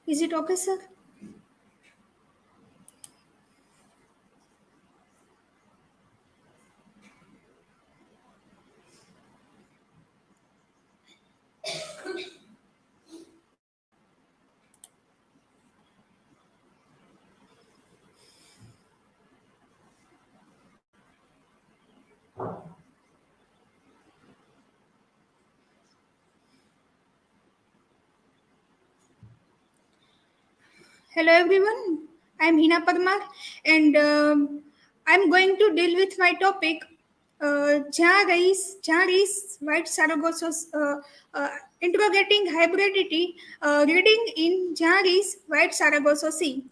Is it okay, sir? Hello, everyone. I'm Hina Parmar, and I'm going to deal with my topic, Rhys, White Saragoss's Interrogating Hybridity, reading in Rhys, White Saragosso Sea.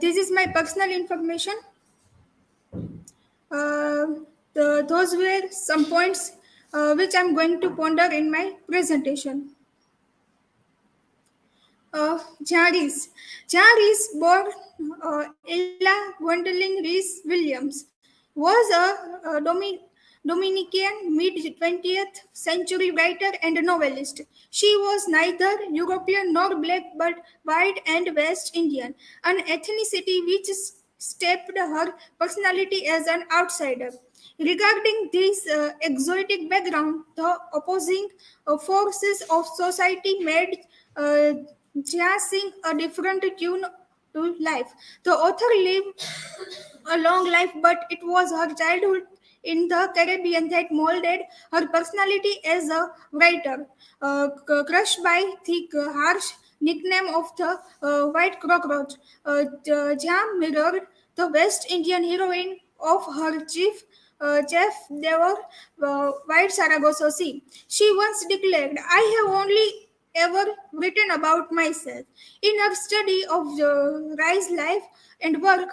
This is my personal information. Uh, those were some points which I'm going to ponder in my presentation. Jaris. Jaris, born Ella Gwendolyn Rhys Williams, was a Dominican mid-20th century writer and novelist. She was neither European nor black but white and West Indian, an ethnicity which stepped her personality as an outsider. Regarding this exotic background, the opposing forces of society made uh, jazzing a different tune to life. The author lived a long life, but it was her childhood in the Caribbean that molded her personality as a writer. Crushed by the harsh nickname of the White Cockroach, Jam mirrored the West Indian heroine of her chief Devar White Saragossa Sea. She once declared, I have only ever written about myself. In her study of Rye's life and work,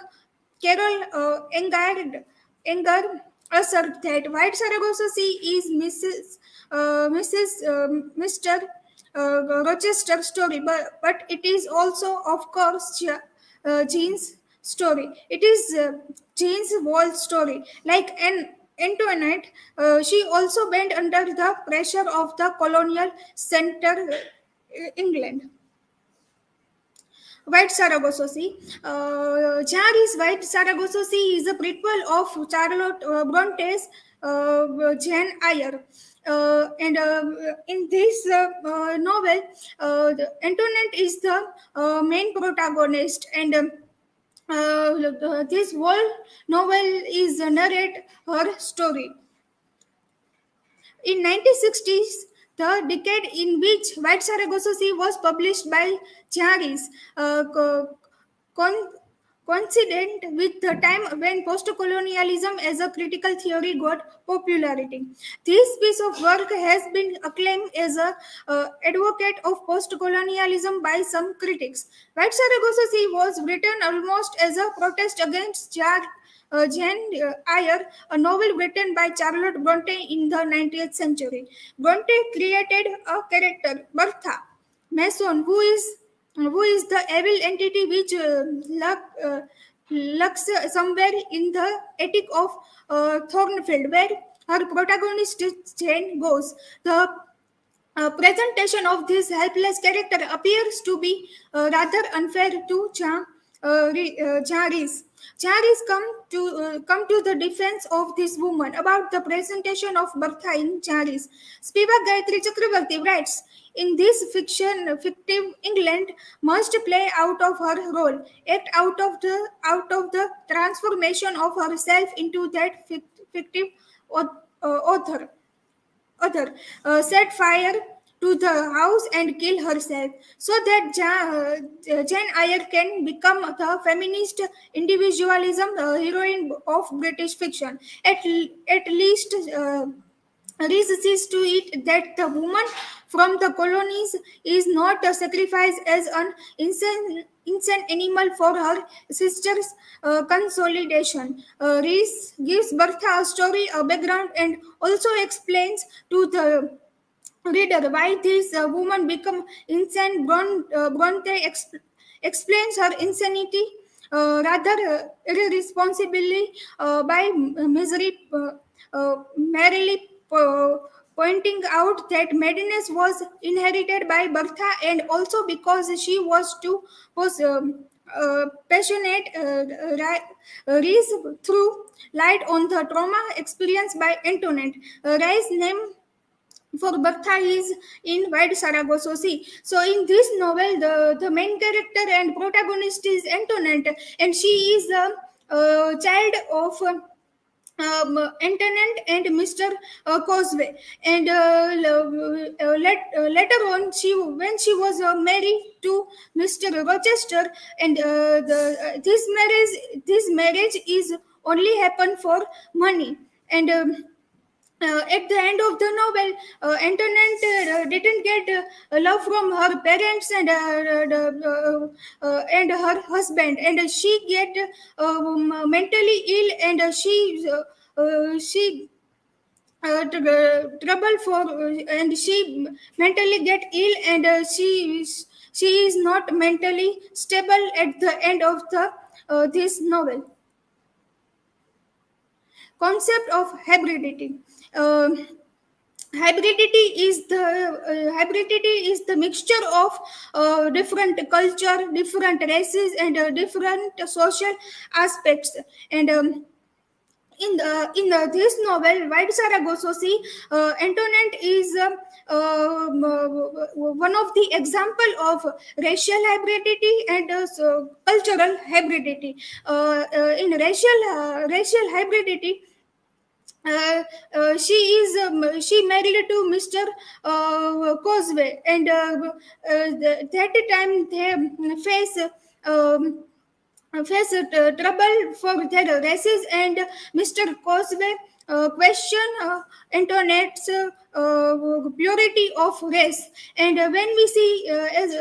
Carol Enger asserts that White Saragossa Sea is Mr. Rochester's story, but it is also, of course, Jean's story. It is Jean's whole story. Like an Antoinette, she also bent under the pressure of the colonial center, England. White Saragossa Sea. Jaris White Saragossa Sea is a prequel of Charlotte Bronte's Jane Eyre. And in this novel, Antoinette is the main protagonist, and this whole novel is narrate her story. In 1960s, the decade in which White Saragossa Sea was published by Jaris, con- coincident with the time when post-colonialism as a critical theory got popularity. This piece of work has been acclaimed as a advocate of post-colonialism by some critics. White Saragossa Sea was written almost as a protest against Jane Eyre, a novel written by Charlotte Bronte in the 19th century. Bronte created a character, Bertha Mason, who is the evil entity which lurks somewhere in the attic of Thornfield, where her protagonist Jane goes. The presentation of this helpless character appears to be rather unfair to Charis. Charis come to the defense of this woman about the presentation of Bertha in Charis. Spivak Gayatri Chakravarti writes, in this fictive England must play out of her role, act out of the transformation of herself into that fictive author set fire to the house and kill herself so that Jane Eyre can become the feminist individualism heroine of British fiction. At least Rhys sees to it that the woman from the colonies is not sacrificed as an insane animal for her sister's consolidation. Rhys gives Bertha a story, a background, and also explains to the reader why this woman become insane. Bronte explains her insanity rather irresponsibly by misery merely pointing out that madness was inherited by Bertha and also because she was passionate. Rhys threw light on the trauma experienced by Antoinette. Rhys' name for Bertha is in White Sargasso Sea. So in this novel, the main character and protagonist is Antoinette, and she is a child of Antoinette and Mr. Causeway. And later on, when she was married to Mr. Rochester, and this marriage is only happen for money. And at the end of the novel, Antoinette didn't get love from her parents and her husband, and she get mentally ill, and she trouble for and she mentally get ill, and she is not mentally stable at the end of the this novel. Concept of hybridity. Hybridity is the mixture of different culture, different races, and different social aspects. And this novel, White Sargasso Sea, Antoinette is one of the example of racial hybridity and cultural hybridity. In racial hybridity, she married to Mr. Causeway, and that time they face trouble for their races, and Mr. Causeway question Antoinette's purity of race. And when we see as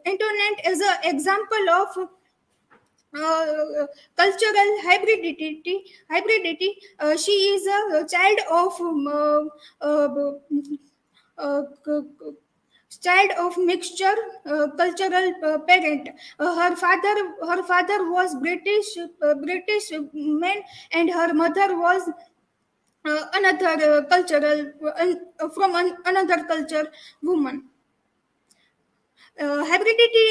Antoinette as an example of cultural hybridity, she is a child of uh, child of mixture cultural parent. Her father was British man, and her mother was another cultural from another culture woman. Hybridity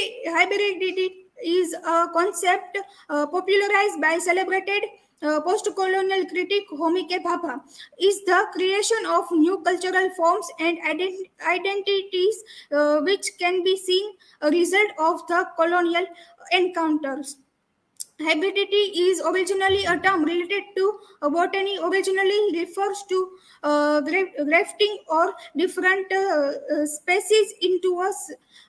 is a concept popularized by celebrated post-colonial critic Homike Bhabha. Is the creation of new cultural forms and identities which can be seen a result of the colonial encounters. Hybridity is originally a term related to botany, originally refers to grafting or different species into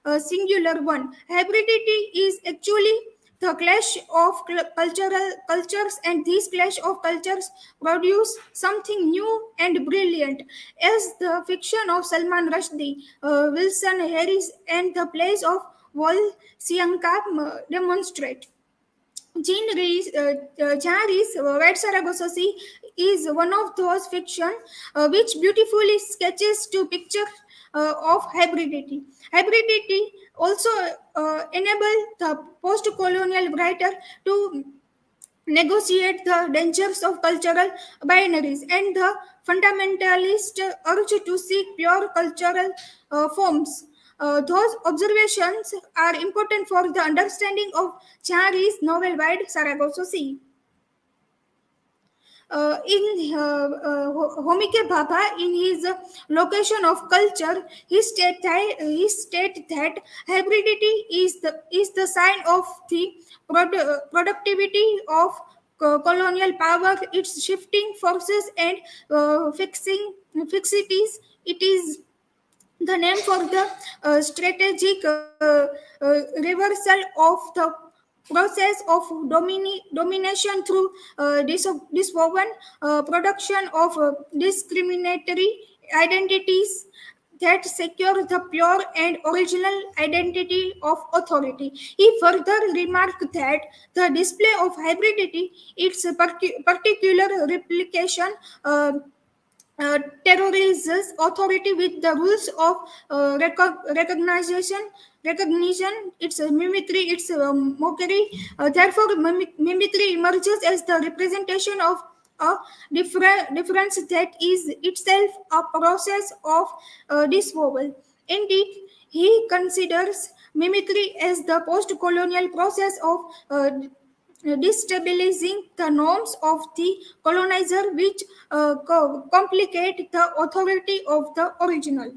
a singular one. Hybridity is actually the clash of cultural cultures, and these clash of cultures produce something new and brilliant, as the fiction of Salman Rushdie, Wilson Harris, and the plays of Wall Siankam demonstrate. Jean Rhys, Red Saragossa Sea is one of those fiction which beautifully sketches to picture of hybridity. Hybridity also enable the post-colonial writer to negotiate the dangers of cultural binaries and the fundamentalist urge to seek pure cultural forms. Those observations are important for the understanding of Chari's novel Wide Saragossa Sea. Homike Bhabha, in his location of culture, he state that hybridity is the sign of the productivity of colonial power, its shifting forces and fixing fixities. It is the name for the strategic reversal of the process of domination through diswoven production of discriminatory identities that secure the pure and original identity of authority. He further remarked that the display of hybridity, its particular replication, terrorizes authority with the rules of recognition, its mimicry, its mockery. Therefore, mimicry emerges as the representation of a difference that is itself a process of disavowal. Indeed, he considers mimicry as the post-colonial process of destabilizing the norms of the colonizer, which complicate the authority of the original.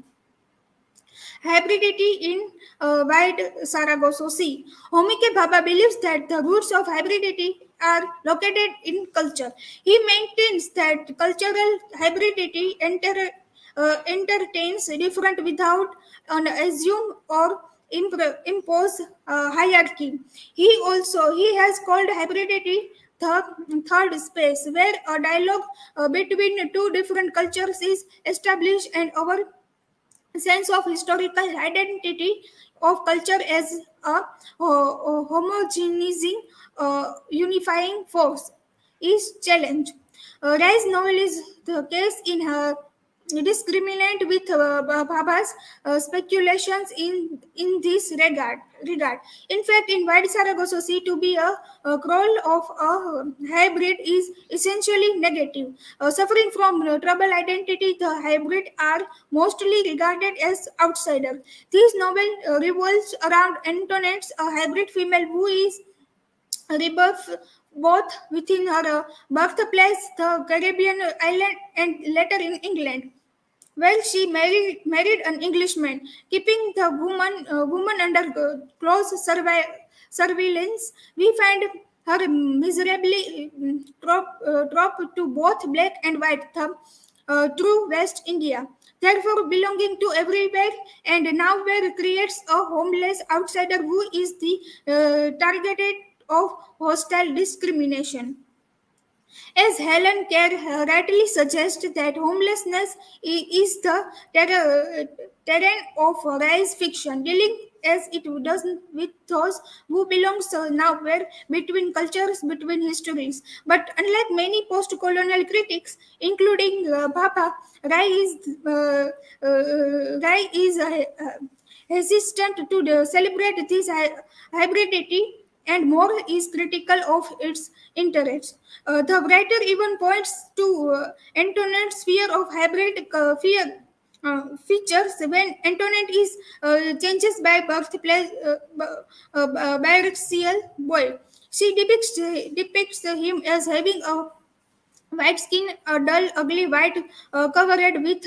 Hybridity in wide Sargasso Sea. Homike Bhabha believes that the roots of hybridity are located in culture. He maintains that cultural hybridity entertains different without an assume or impose hierarchy. He has called hybridity the third space, where a dialogue between two different cultures is established and our sense of historical identity of culture as a homogenizing, unifying force is challenged. Rhys' novel is the case in her discriminate with Bhabha's speculations in this regard. In fact, in White Sargasso Sea, to be a crawl of a hybrid is essentially negative. Suffering from trouble identity, the hybrid are mostly regarded as outsiders. This novel revolves around Antoinette's a hybrid female who is rebirth both within her birthplace, the Caribbean island, and later in England. Well, she married an Englishman, keeping the woman under close surveillance. We find her miserably dropped to both black and white, the true West India. Therefore, belonging to everywhere and nowhere creates a homeless outsider who is the targeted of hostile discrimination. As Helen Kerr rightly suggests that homelessness is the terrain of rise fiction, dealing as it does with those who belongs nowhere between cultures, between histories. But unlike many post-colonial critics, including Bhabha, Rai is hesitant to celebrate this hybridity and more is critical of its interests. The writer even points to Antoinette's fear of hybrid features when Antoinette is changes by birthplace biraxial boy. She depicts him as having a white skin, a dull, ugly white covered with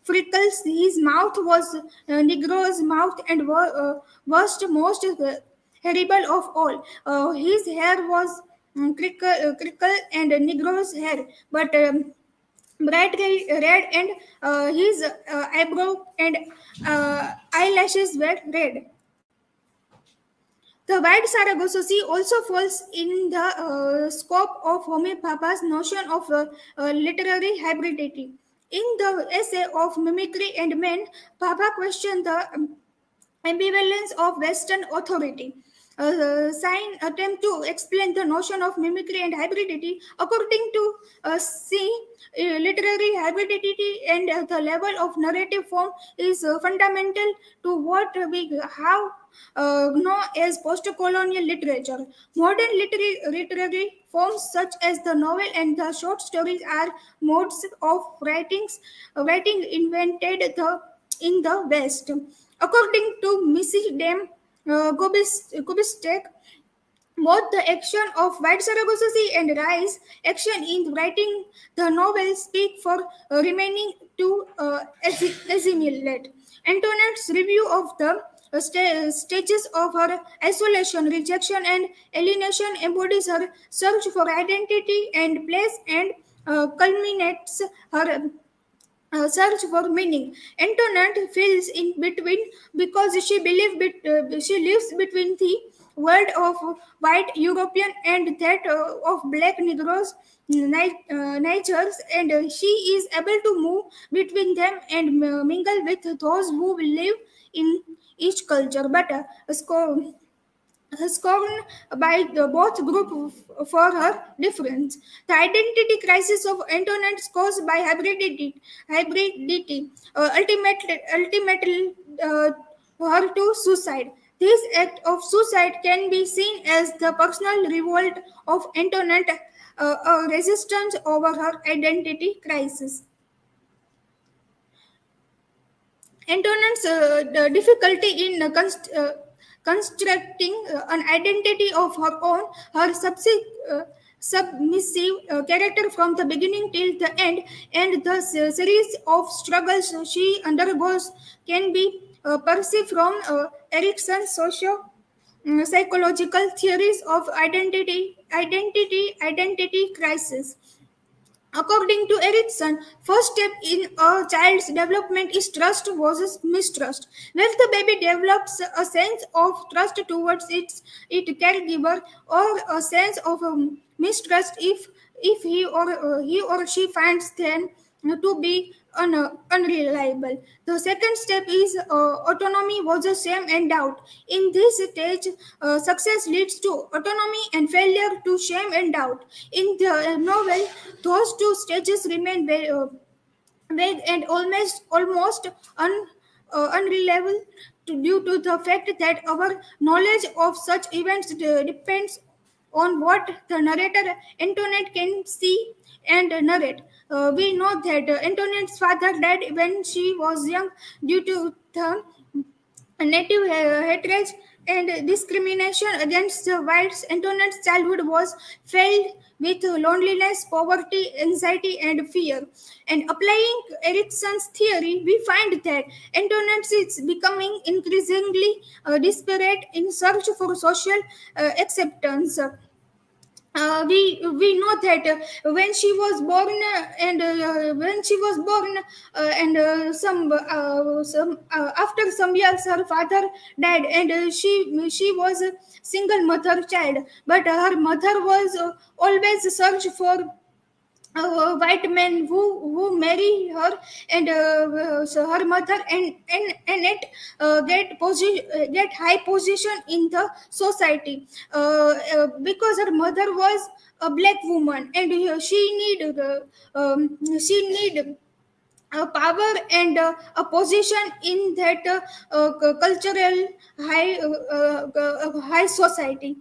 freckles. His mouth was Negro's mouth and worst, most horrible of all. His hair was crickle and Negro's hair, but bright red, and his eyebrow and eyelashes were red. The White Sargasso Sea also falls in the scope of Homi Bhabha's notion of literary hybridity. In the essay of Mimicry and Men, Bhabha questioned the ambivalence of Western authority. Sign attempt to explain the notion of mimicry and hybridity. According to literary hybridity and the level of narrative form is fundamental to what we have know as post-colonial literature. Modern literary forms such as the novel and the short stories are modes of writing invented in the West. According to Missy Dame Kubistek, both the action of White Sargasso and Rice action in writing the novel speak for remaining to assimilate. Antoinette's review of the stages of her isolation, rejection, and alienation embodies her search for identity and place and culminates her search for meaning. Antoinette feels in between because she lives between the world of white European and that of black Negroes, natures, and she is able to move between them and mingle with those who live in each culture. But scorned by both groups for her difference. The identity crisis of Antoinette is caused by hybridity ultimately her to suicide. This act of suicide can be seen as the personal revolt of Antoinette a resistance over her identity crisis. Antoinette's the difficulty in constructing an identity of her own, her submissive character from the beginning till the end, and the series of struggles she undergoes can be perceived from Erickson's psychological theories of identity crisis. According to Erickson, first step in a child's development is trust versus mistrust. When the baby develops a sense of trust towards its caregiver, or a sense of mistrust if he or she finds them to be unreliable. The second step is autonomy versus shame and doubt. In this stage, success leads to autonomy and failure to shame and doubt. In the novel, those two stages remain vague and almost unreliable due to the fact that our knowledge of such events depends on what the narrator Antoinette can see and narrate. We know that Antoinette's father died when she was young due to the native hatred and discrimination against the whites. Antoinette's childhood was filled with loneliness, poverty, anxiety, and fear. And applying Erickson's theory, we find that Antoinette is becoming increasingly desperate in search for social acceptance. We know that when she was born and when she was born and some after some years her father died, and she was a single mother child, but her mother was always search for white men who marry her, and so her mother and it get high position in the society, because her mother was a black woman, and she need power and a position in that cultural high society.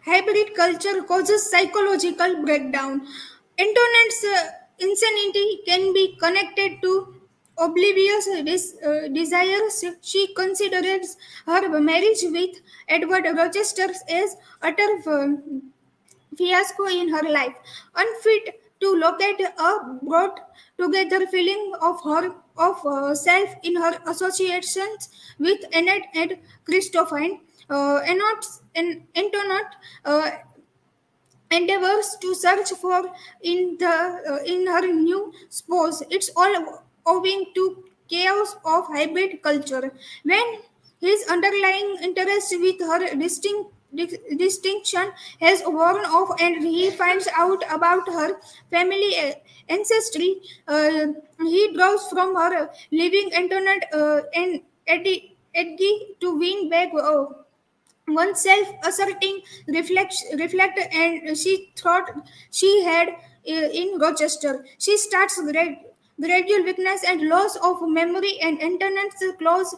Hybrid culture causes psychological breakdown. Antoinette's insanity can be connected to oblivious desires. She considers her marriage with Edward Rochester as utter fiasco in her life, unfit to locate a brought together feeling of her of self in her associations with Annette and Christophine. Antoinette endeavors to search for in her new spouse. It's all owing to chaos of hybrid culture. When his underlying interest with her distinction has worn off, and he finds out about her family ancestry, he draws from her living Antoinette and Edgy to win back oneself, asserting reflect and she thought she had in Rochester. She starts gradual weakness and loss of memory, and Internet's close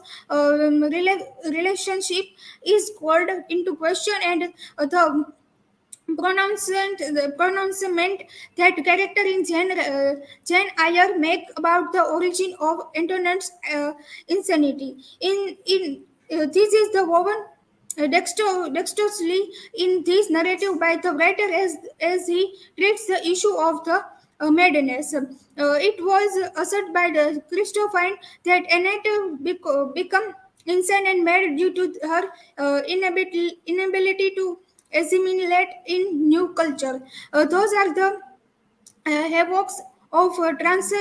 relationship is called into question, and the pronouncement that character in Jane Eyre make about the origin of Internet's insanity. This is the woven dexterously in this narrative by the writer as he treats the issue of the madness. It was asserted by the Christophine that Annette become insane and mad due to her inability to assimilate in new culture. Those are the havocs of trans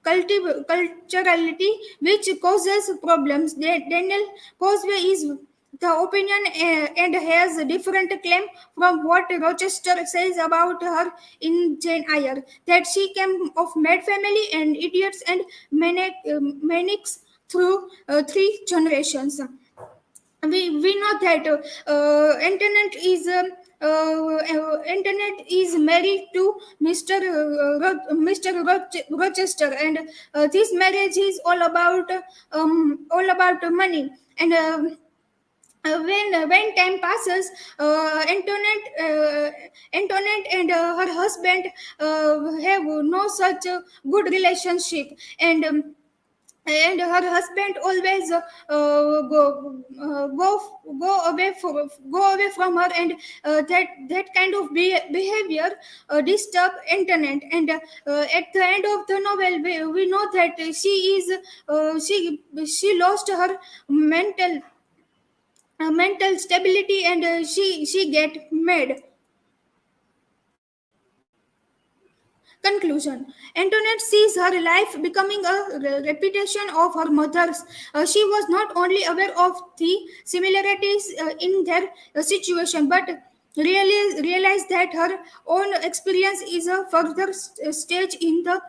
culturality which causes problems. Daniel Causeway is the opinion and has a different claim from what Rochester says about her in Jane Eyre, that she came of mad family and idiots and manics through three generations. We know that internet is married to Mr. Rochester, and this marriage is all about money, and When time passes, Antoinette and her husband have no such good relationship, and her husband always go away from her, and that kind of behavior disturb internet. And at the end of the novel, we know that she lost her mental stability, and she get mad. Conclusion. Antoinette sees her life becoming a repetition of her mother's. She was not only aware of the similarities in their situation, but really realized that her own experience is a further stage in the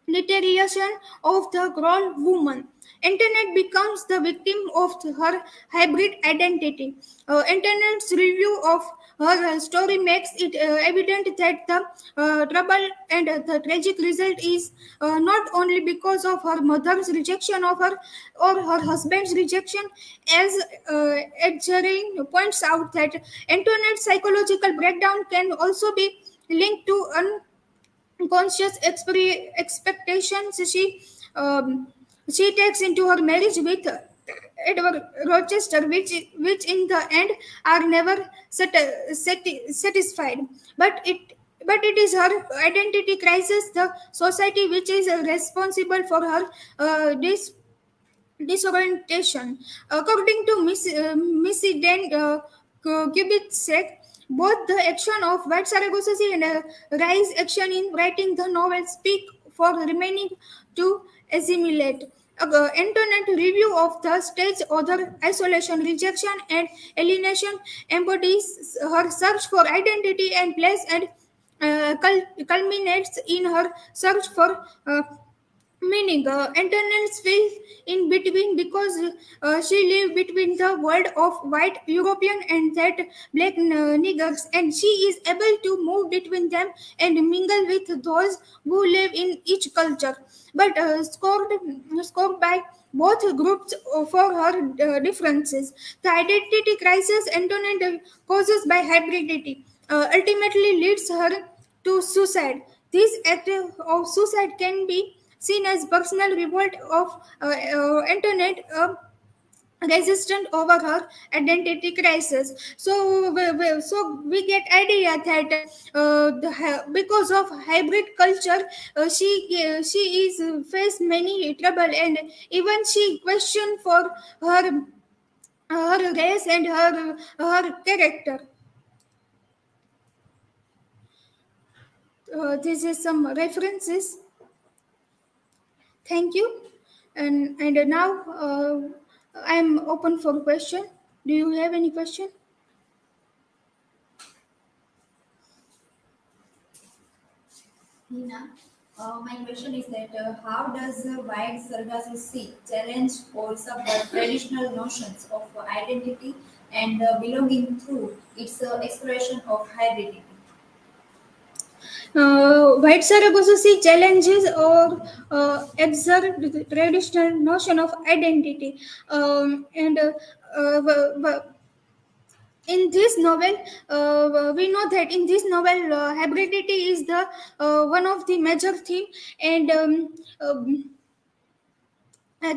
deterioration of the grown woman. Internet becomes the victim of her hybrid identity. Internet's review of her story makes it evident that the trouble and the tragic result is not only because of her mother's rejection of her or her husband's rejection, as Edgerin points out that Antoinette's psychological breakdown can also be linked to conscious expectations she takes into her marriage with Edward Rochester, which in the end are never satisfied. But it is her identity crisis, the society which is responsible for her disorientation. According to Missy Den Kubitschek, both the action of White Sargasso and Rhys' action in writing the novel speak for remaining to assimilate. Antoinette review of the stage author isolation, rejection, and alienation embodies her search for identity and place, and culminates in her search for meaning. Internals feel in between because she lived between the world of white European and that black niggers, and she is able to move between them and mingle with those who live in each culture, but scored by both groups for her differences. The identity crisis Antoinette causes by hybridity ultimately leads her to suicide. This act of suicide can be seen as personal revolt of Antoinette, resistant over her identity crisis. So we get idea that because of hybrid culture, she is faced many trouble, and even she questioned for her race and her character. This is some references. Thank you. And now I'm open for question. Do you have any question? Hina, my question is that how does White Sargasso Sea challenge or subvert traditional notions of identity and belonging through its exploration of hybridity? White Sargasso challenges or observe the traditional notion of identity, and in this novel, we know that in this novel, hybridity is the one of the major theme, and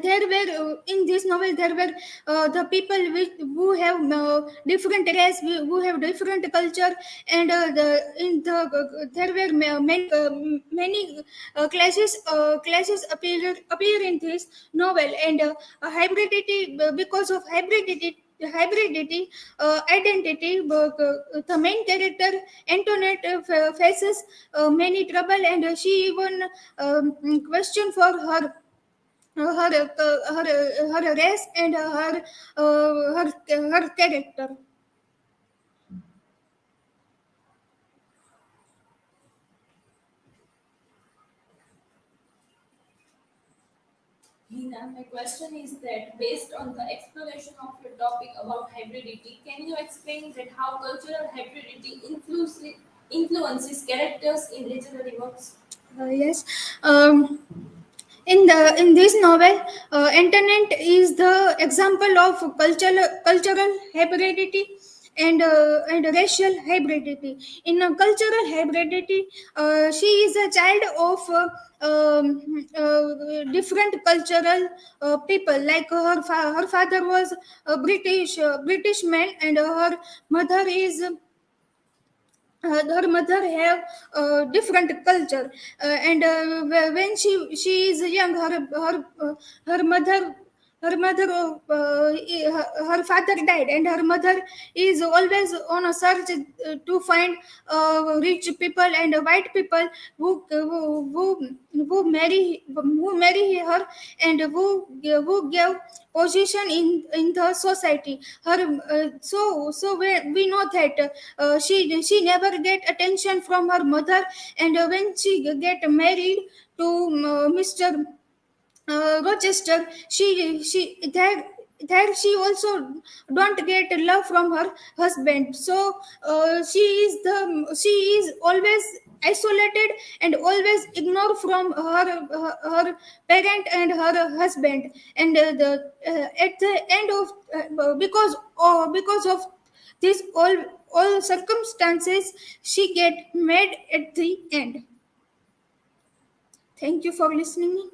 there were in this novel there were the people who have different race, who have different culture, and there were many classes appear in this novel, and hybridity, because of hybridity identity, the main character Antoinette faces many trouble, and she even question for her race and her character. Hina, my question is that based on the exploration of your topic about hybridity, can you explain that how cultural hybridity influences characters in literary works? Yes. Um, In this novel, internet is the example of cultural hybridity and racial hybridity. In a cultural hybridity, she is a child of different cultural people. Like her father was a British man, and her mother have different culture, and when she is young, her mother her mother her father died, and her mother is always on a search to find rich people and white people who marry her, and who give position in the society. So we know that she never get attention from her mother, and when she get married to Mr. Rochester, there she also don't get love from her husband. So she is always isolated and always ignored from her parent and her husband. And at the end of because of this all circumstances, she get mad at the end. Thank you for listening me.